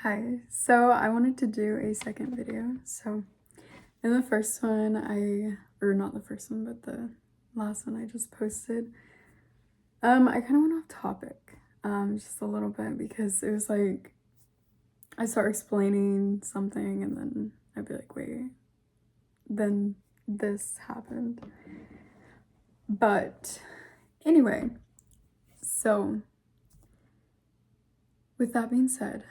Hi, so I wanted to do a second video. So in the first one, or not the first one, but the last one I just posted, I kind of went off topic, just a little bit because it was like I start explaining something and then I'd be like, wait, then this happened. But anyway, so with that being said,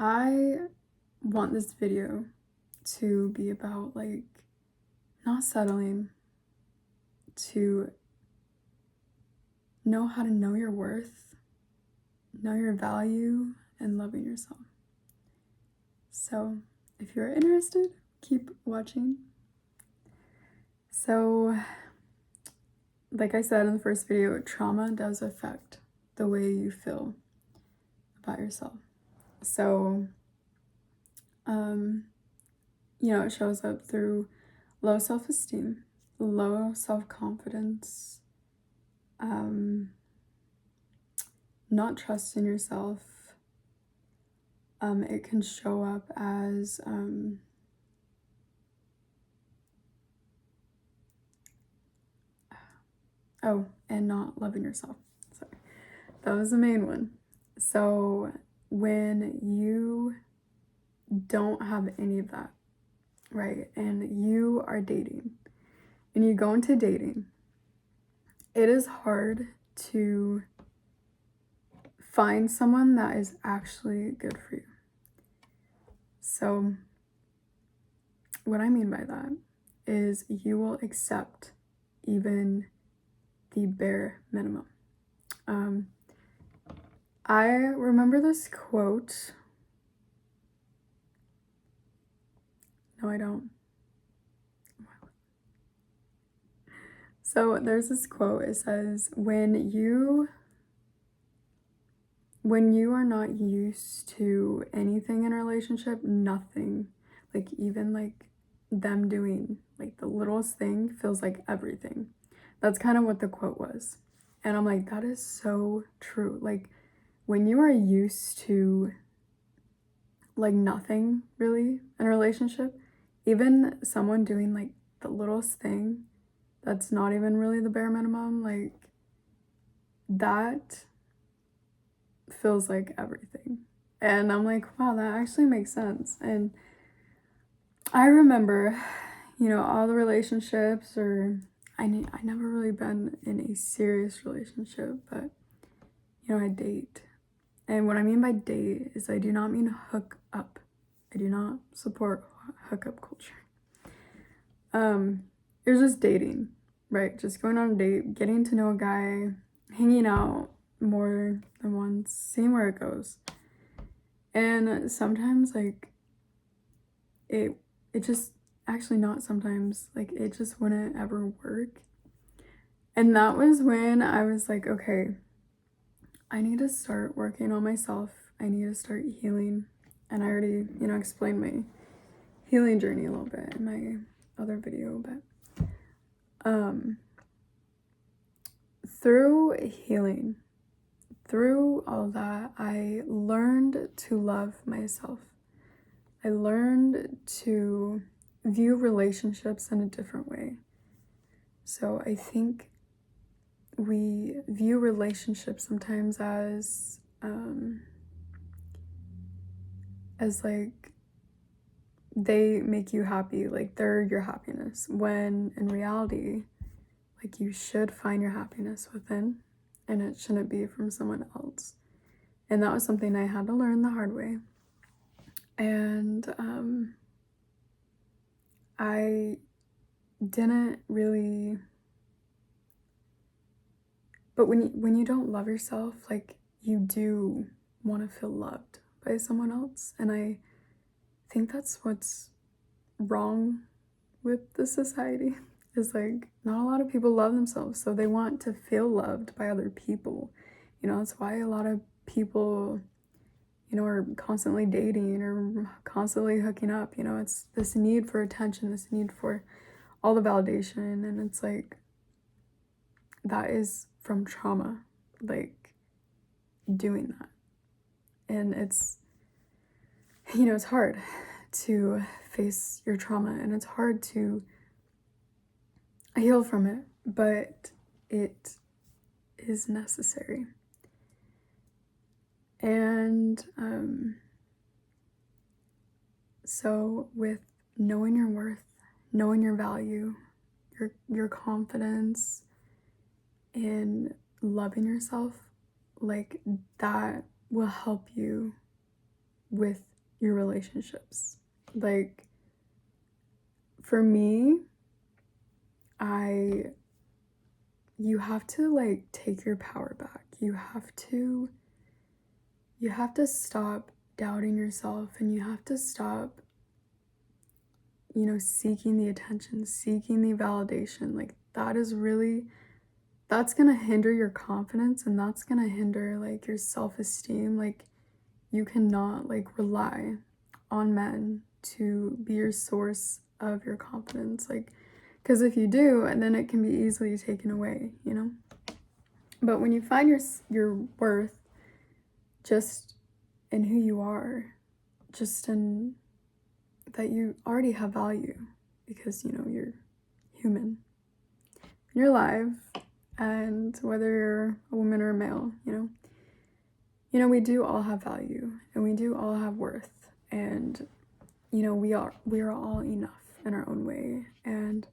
I want this video to be about like not settling, to know how to know your worth, know your value, and loving yourself. So if you're interested, keep watching. So like I said in the first video, trauma does affect the way you feel about yourself. So it shows up through low self-esteem, low self-confidence, not trusting yourself. It can show up as and not loving yourself. Sorry, that was the main one. So when you don't have any of that, right, and you are dating, and you go into dating, it is hard to find someone that is actually good for you. So what I mean by that is you will accept even the bare minimum. I remember this quote. No, I don't. So there's this quote. It says, when you are not used to anything in a relationship, nothing, like even like them doing like the littlest thing feels like everything. That's kind of what the quote was. And I'm like, that is so true. Like when you are used to like nothing really in a relationship, even someone doing like the littlest thing that's not even really the bare minimum, like that feels like everything. And I'm like, wow, that actually makes sense. And I remember, all the relationships, or I never really been in a serious relationship, but I date. And what I mean by date is I do not mean hook up. I do not support hookup culture. It was just dating, right? Just going on a date, getting to know a guy, hanging out more than once, seeing where it goes. And sometimes like it just, actually not sometimes, like it just wouldn't ever work. And that was when I was like, okay, I need to start working on myself. I need to start healing. And I already, explained my healing journey a little bit in my other video, but through healing, through all that, I learned to love myself. I learned to view relationships in a different way. So I think we view relationships sometimes as like they make you happy, like they're your happiness, when in reality, like you should find your happiness within, and it shouldn't be from someone else. And that was something I had to learn the hard way. And I didn't really, but when you don't love yourself, like you do want to feel loved by someone else. And I think that's what's wrong with the society, is like not a lot of people love themselves, so they want to feel loved by other people. That's why a lot of people are constantly dating or constantly hooking up. It's this need for attention, this need for all the validation, and it's like that is from trauma, like doing that. And it's, you know, it's hard to face your trauma, and it's hard to heal from it, but it is necessary. And so with knowing your worth, knowing your value, your confidence in loving yourself, like that will help you with your relationships. Like for me, you have to like take your power back. You have to stop doubting yourself, and you have to stop, you know, seeking the attention, seeking the validation. Like that's gonna hinder your confidence, and that's gonna hinder like your self-esteem. Like you cannot like rely on men to be your source of your confidence. Like, because if you do, and then it can be easily taken away, you know? But when you find your worth just in who you are, just in that you already have value, because, you know, you're human, you're alive, and whether you're a woman or a male, you know, we do all have value, and we do all have worth, and, you know, we are all enough in our own way. And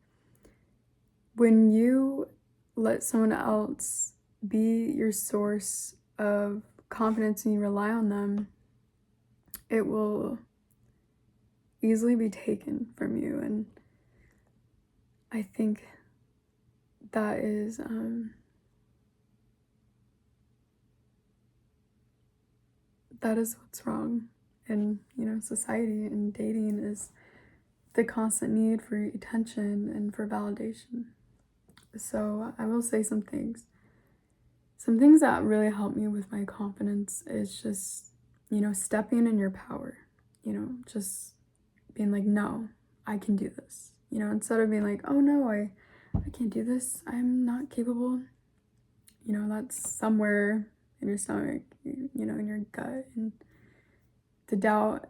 when you let someone else be your source of confidence and you rely on them, it will easily be taken from you. And I think that is what's wrong in, you know, society and dating, is the constant need for attention and for validation. So I will say some things that really help me with my confidence is just, you know, stepping in your power, you know, just being like, no, I can do this, you know, instead of being like, oh no, I can't do this, I'm not capable. You know, that's somewhere in your stomach, you know, in your gut, and the doubt.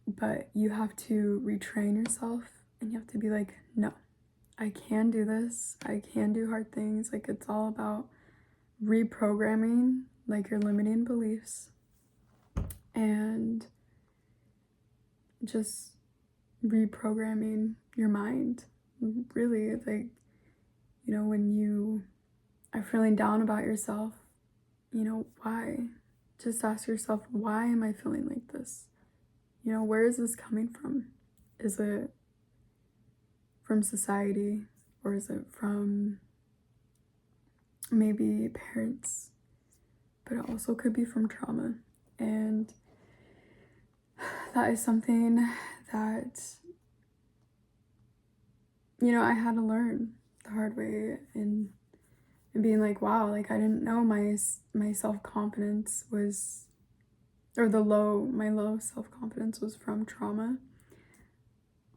But you have to retrain yourself, and you have to be like, no, I can do this, I can do hard things. Like, it's all about reprogramming like your limiting beliefs, and just reprogramming your mind. Really, like, you know, when you are feeling down about yourself, you know, why? Just ask yourself, why am I feeling like this? You know, where is this coming from? Is it from society, or is it from maybe parents? But it also could be from trauma. And that is something that, you know, I had to learn the hard way, and being like, wow, like I didn't know my self-confidence was, or my low self-confidence was from trauma.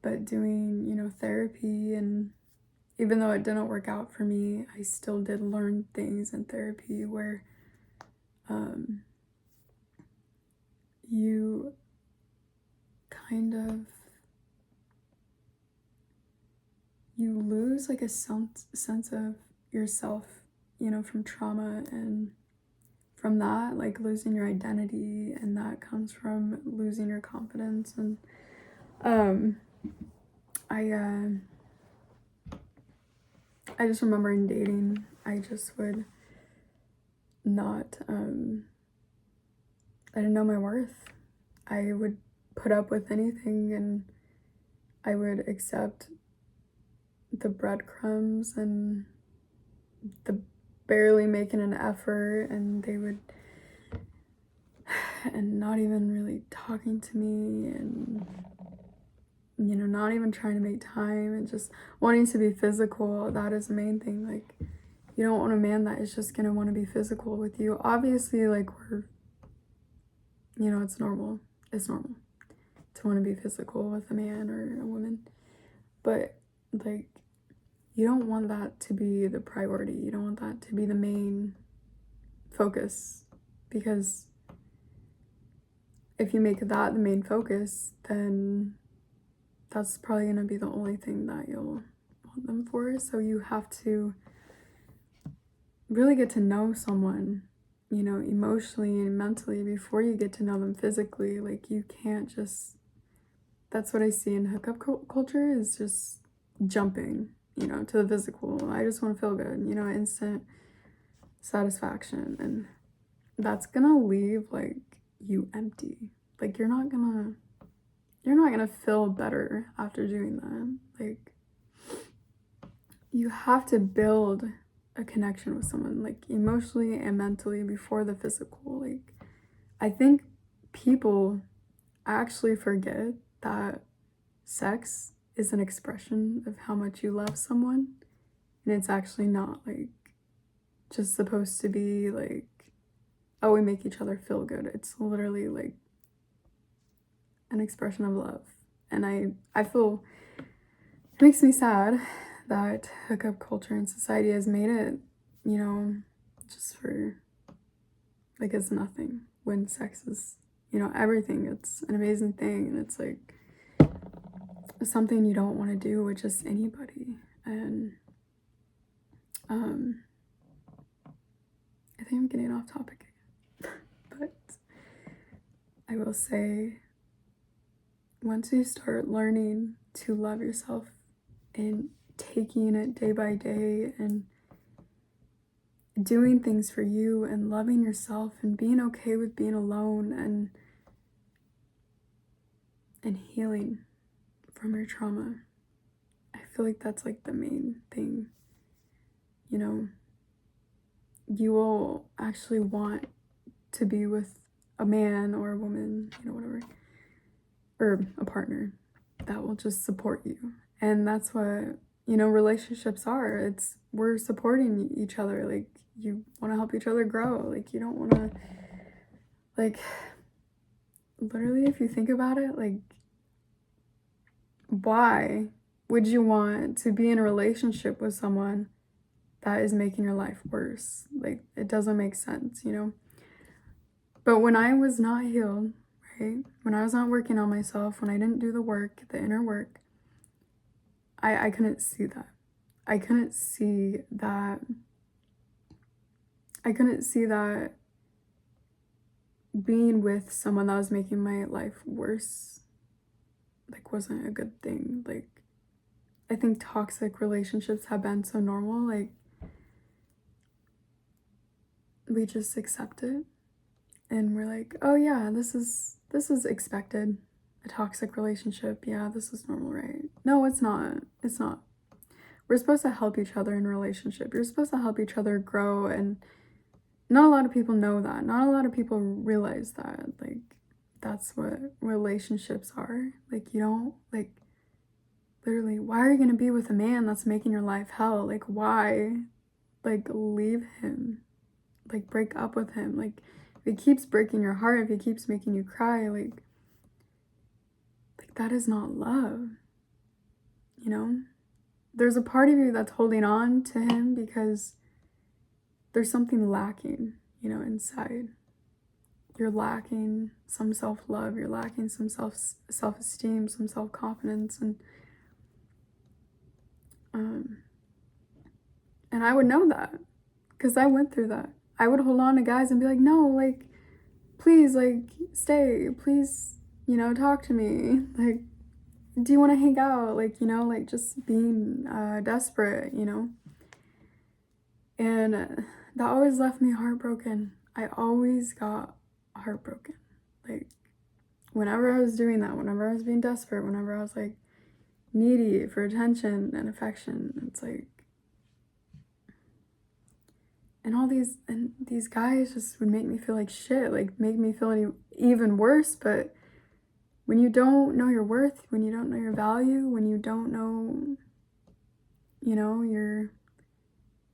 But doing, you know, therapy, and even though it didn't work out for me, I still did learn things in therapy where you kind of, you lose like a sense of yourself, you know, from trauma, and from that, like losing your identity, and that comes from losing your confidence. And I just remember in dating, I just would not, I didn't know my worth. I would put up with anything, and I would accept the breadcrumbs and the barely making an effort, and they would, and not even really talking to me, and, you know, not even trying to make time, and just wanting to be physical. That is the main thing. Like, you don't want a man that is just gonna want to be physical with you. Obviously, like, you know, it's normal to want to be physical with a man or a woman, but like, you don't want that to be the priority. You don't want that to be the main focus, because if you make that the main focus, then that's probably going to be the only thing that you'll want them for. So you have to really get to know someone, you know, emotionally and mentally before you get to know them physically. Like, you can't just, that's what I see in hookup culture, is just jumping, you know, to the physical. I just want to feel good, you know, instant satisfaction. And that's gonna leave like you empty. Like, you're not gonna feel better after doing that. Like, you have to build a connection with someone, like emotionally and mentally, before the physical. Like, I think people actually forget that sex is an expression of how much you love someone, and it's actually not like just supposed to be like, oh, we make each other feel good. It's literally like an expression of love. And I feel, it makes me sad that hookup culture in society has made it, you know, just for, like, it's nothing, when sex is, you know, everything. It's an amazing thing, and it's like something you don't want to do with just anybody. And I think I'm getting off topic again. But I will say, once you start learning to love yourself and taking it day by day and doing things for you and loving yourself and being okay with being alone and healing from your trauma, I feel like that's like the main thing. You know, you will actually want to be with a man or a woman, you know, whatever, or a partner that will just support you. And that's what, you know, relationships are. It's, we're supporting each other. Like, you want to help each other grow. Like, you don't want to, like, literally, if you think about it, like, why would you want to be in a relationship with someone that is making your life worse? Like, it doesn't make sense, you know? But when I was not healed, right? When I was not working on myself, when I didn't do the work, the inner work, I couldn't see that. I couldn't see that. I couldn't see that being with someone that was making my life worse, like, wasn't a good thing. Like, I think toxic relationships have been so normal. Like, we just accept it, and we're like, oh yeah, this is expected. A toxic relationship, yeah, this is normal, right? No, it's not. It's not. We're supposed to help each other in a relationship. You're supposed to help each other grow, and not a lot of people know that. Not a lot of people realize that. Like, that's what relationships are. Like, you don't, like, literally, why are you going to be with a man that's making your life hell? Like, why? Like, leave him. Like, break up with him. Like, if he keeps breaking your heart, if he keeps making you cry, like that is not love. You know? There's a part of you that's holding on to him because there's something lacking, you know, inside. You're lacking some self-love, you're lacking some self-esteem, some self-confidence, and I would know that because I went through that. I would hold on to guys and be like, no, like, please, like, stay, please, you know, talk to me, like, do you want to hang out, like, you know, like, just being desperate, you know. And that always left me heartbroken. I always got heartbroken. Like, whenever I was doing that, whenever I was being desperate, whenever I was like needy for attention and affection, it's like, and all these guys just would make me feel like shit, like make me feel even worse. But when you don't know your worth, when you don't know your value, when you don't know, you know,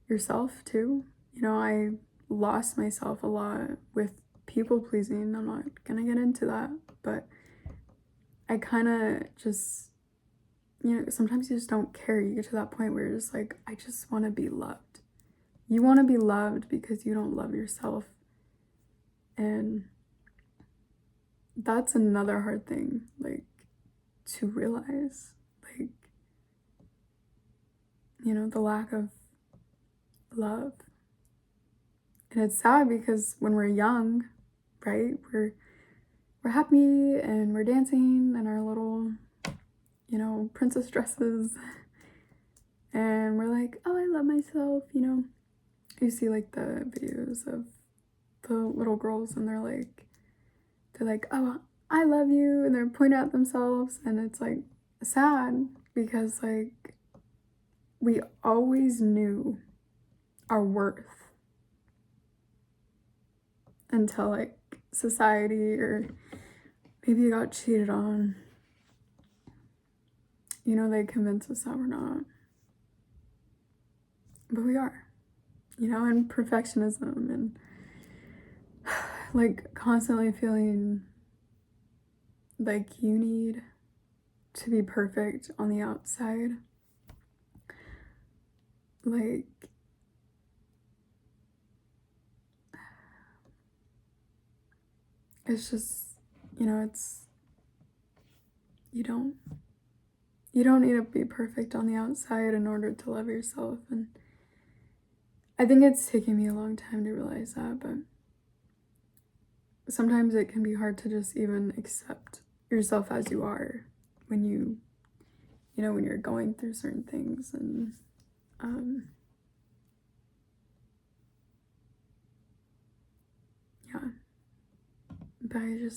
yourself too, you know, I lost myself a lot with people pleasing. I'm not gonna get into that, but I kind of just, you know, sometimes you just don't care. You get to that point where you're just like, I just want to be loved. You want to be loved because you don't love yourself. And that's another hard thing, like, to realize, like, you know, the lack of love. And it's sad because when we're young, right, we're happy and we're dancing in our little, you know, princess dresses, and we're like, oh, I love myself, you know. You see like the videos of the little girls and they're like, oh, I love you, and they're pointing at themselves, and it's like sad because like we always knew our worth until like society, or maybe you got cheated on. You know, they convince us that we're not, but we are, you know, and perfectionism and like constantly feeling like you need to be perfect on the outside. Like, it's just, you know, it's, you don't need to be perfect on the outside in order to love yourself. And I think it's taken me a long time to realize that, but sometimes it can be hard to just even accept yourself as you are when you know, when you're going through certain things. And yeah, but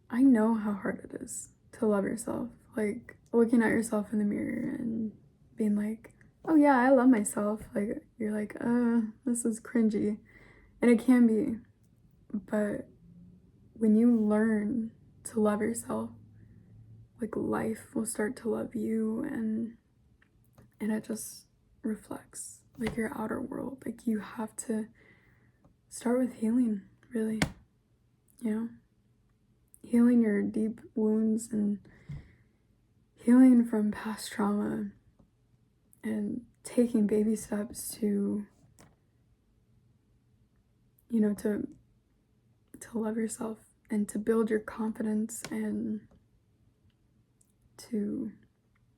I know how hard it is to love yourself. Like, looking at yourself in the mirror and being like, oh yeah, I love myself. Like, you're like, this is cringy. And it can be. But when you learn to love yourself, like, life will start to love you, and it just reflects like your outer world. Like, you have to start with healing, really, you know? Healing your deep wounds and healing from past trauma, and taking baby steps to, you know, to love yourself and to build your confidence and to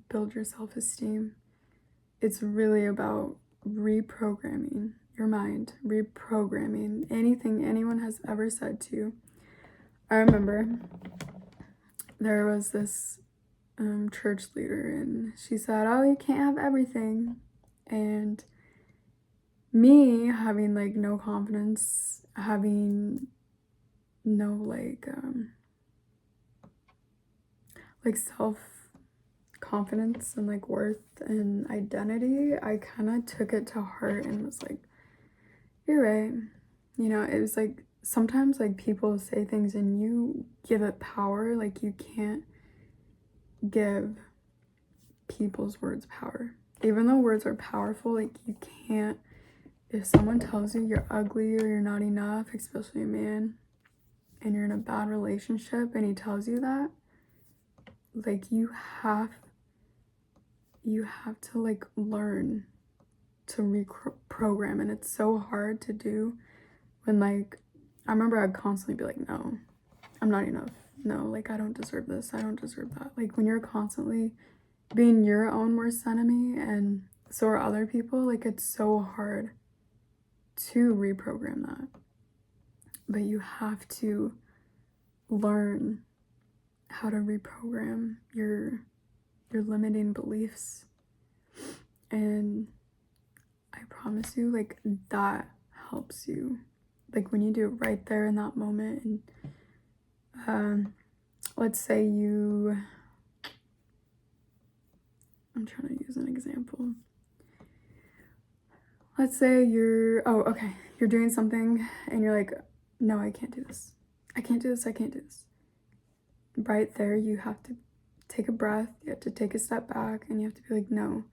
build your self-esteem. It's really about reprogramming your mind, reprogramming anything anyone has ever said to you. I remember there was this church leader, and she said, oh, you can't have everything. And me having like no confidence, having no like self confidence and like worth and identity, I kind of took it to heart and was like, you're right. You know, it was like sometimes like people say things and you give it power. Like, you can't give people's words power. Even though words are powerful, like, you can't, if someone tells you you're ugly or you're not enough, especially a man, and you're in a bad relationship and he tells you that, like, you have to like learn to reprogram. And it's so hard to do when, like, I remember I'd constantly be like, no, I'm not enough. No, like, I don't deserve this. I don't deserve that. Like, when you're constantly being your own worst enemy, and so are other people, like, it's so hard to reprogram that. But you have to learn how to reprogram your limiting beliefs. And I promise you, like, that helps you. Like, when you do it right there in that moment, and let's say I'm trying to use an example. Let's say you're doing something and you're like, no, I can't do this. I can't do this. I can't do this. Right there, you have to take a breath. You have to take a step back, and you have to be like, no,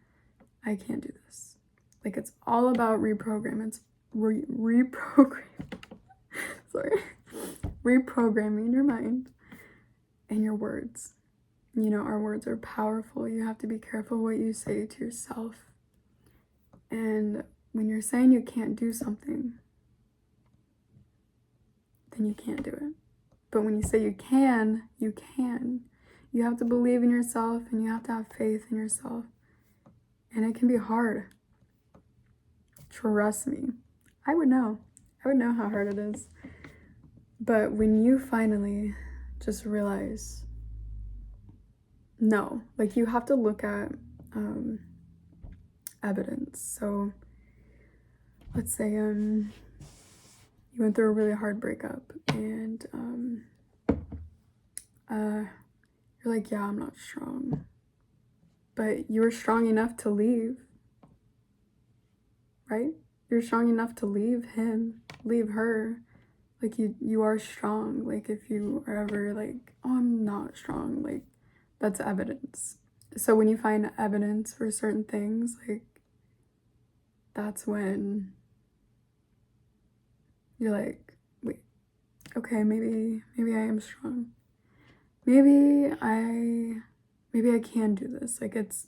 I can't do this. Like, it's all about reprogram. It's reprogram. Sorry. Reprogramming your mind and your words. You know, our words are powerful. You have to be careful what you say to yourself. And when you're saying you can't do something, then you can't do it. But when you say you can, you can. You have to believe in yourself and you have to have faith in yourself. And it can be hard. Trust me. I would know. I would know how hard it is. But when you finally just realize, no, like you have to look at evidence. So let's say you went through a really hard breakup and you're like, yeah, I'm not strong. But you were strong enough to leave, right? You're strong enough to leave him, leave her. Like you are strong. Like if you are ever like, oh, I'm not strong, like that's evidence. So when you find evidence for certain things, like that's when you're like, wait, okay, maybe I am strong. Maybe I can do this. Like it's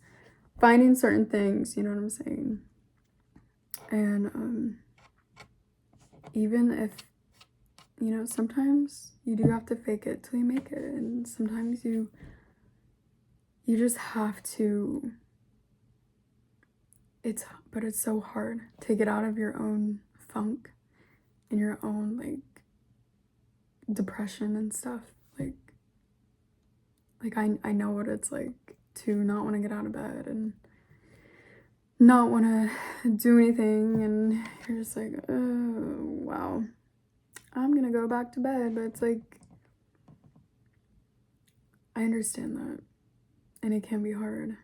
finding certain things, you know what I'm saying? And even if, you know, sometimes you do have to fake it till you make it, and sometimes you just have to, but it's so hard to get out of your own funk and your own like depression and stuff. Like I know what it's like to not want to get out of bed and not want to do anything, and you're just like, oh wow, I'm gonna go back to bed. But it's like, I understand that, and it can be hard.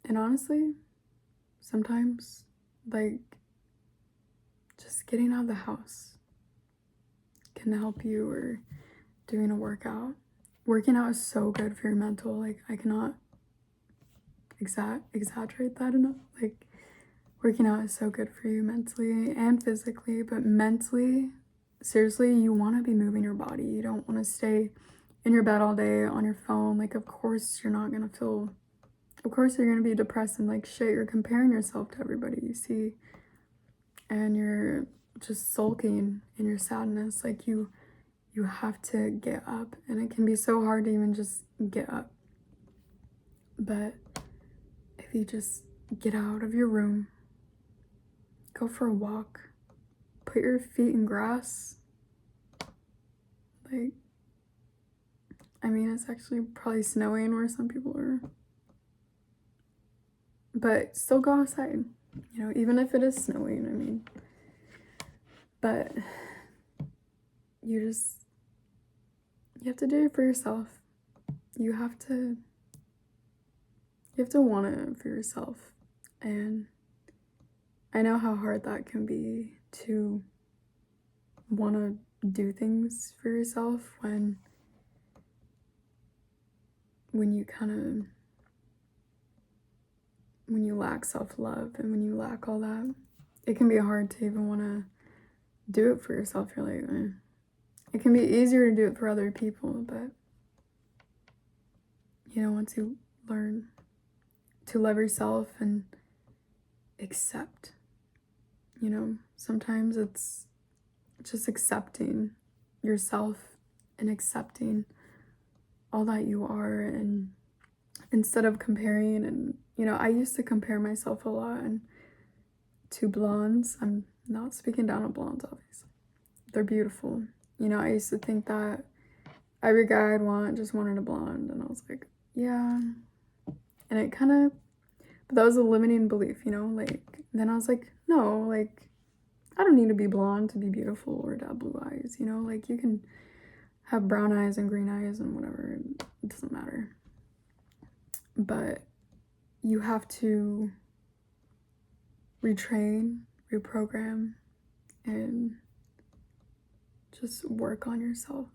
And honestly, sometimes like just getting out of the house can help you, or doing a workout. Working out is so good for your mental. Like I cannot exaggerate that enough. Like working out is so good for you mentally and physically, but mentally, seriously, you want to be moving your body. You don't want to stay in your bed all day on your phone. Like of course you're not going to feel, of course you're going to be depressed and like shit. You're comparing yourself to everybody you see and you're just sulking in your sadness. Like you have to get up, and it can be so hard to even just get up. But if you just get out of your room, go for a walk, put your feet in grass, like, I mean, it's actually probably snowing where some people are, but still go outside, you know, even if it is snowing, I mean, but you have to do it for yourself. You have to want it for yourself. And I know how hard that can be, to want to do things for yourself when you when you lack self-love and when you lack all that. It can be hard to even want to do it for yourself. You're like, eh. It can be easier to do it for other people, but you know, once you learn to love yourself and accept, you know, sometimes it's just accepting yourself and accepting all that you are, and instead of comparing. And you know, I used to compare myself a lot and to blondes. I'm not speaking down on blondes, obviously. They're beautiful. You know, I used to think that every guy I'd want just wanted a blonde, and I was like, yeah. And it kind of, but that was a limiting belief, you know, like, then I was like, no, like, I don't need to be blonde to be beautiful or to have blue eyes, you know, like, you can have brown eyes and green eyes and whatever, it doesn't matter. But you have to retrain, reprogram, and just work on yourself.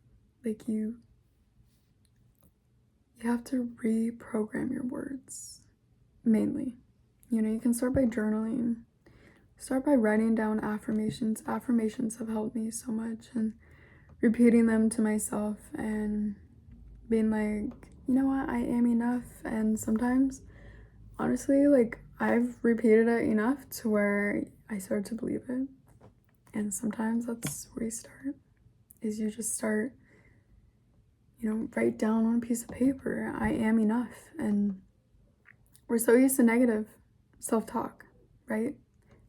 Like you have to reprogram your words, mainly. You know, you can start by journaling, start by writing down affirmations. Affirmations have helped me so much, and repeating them to myself and being like, you know what, I am enough. And sometimes, honestly, like, I've repeated it enough to where I start to believe it. And sometimes that's where you start, is you just start you know, write down on a piece of paper, I am enough. And we're so used to negative self-talk, right?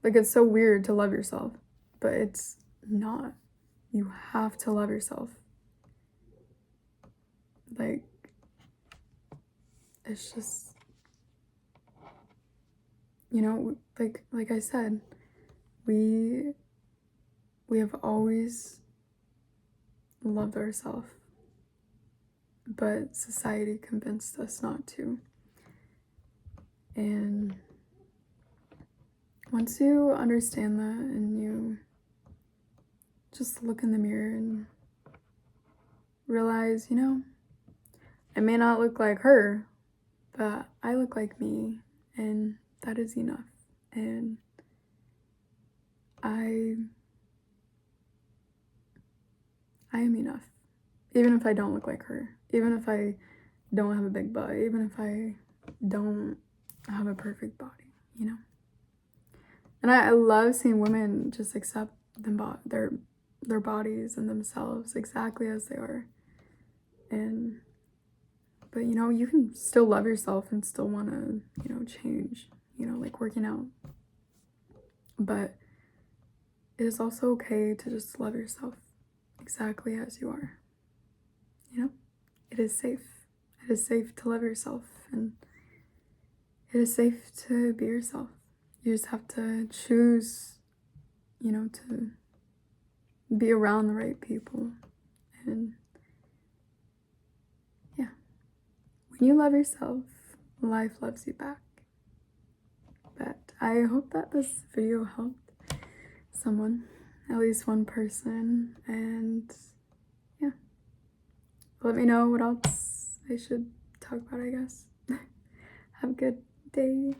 Like, it's so weird to love yourself, but it's not. You have to love yourself. Like, it's just, you know, like I said, we have always loved ourselves, but society convinced us not to. And once you understand that and you just look in the mirror and realize, you know, I may not look like her, but I look like me, and that is enough. And I am enough. Even if I don't look like her, even if I don't have a big butt, even if I don't have a perfect body, you know? And I love seeing women just accept their bodies and themselves exactly as they are. But you know, you can still love yourself and still want to, you know, change, you know, like working out. But it is also okay to just love yourself exactly as you are. You know, it is safe. It is safe to love yourself, and it is safe to be yourself. You just have to choose, you know, to be around the right people. And yeah, when you love yourself, life loves you back. But I hope that this video helped someone, at least one person. And yeah, let me know what else I should talk about, I guess. Have a good day.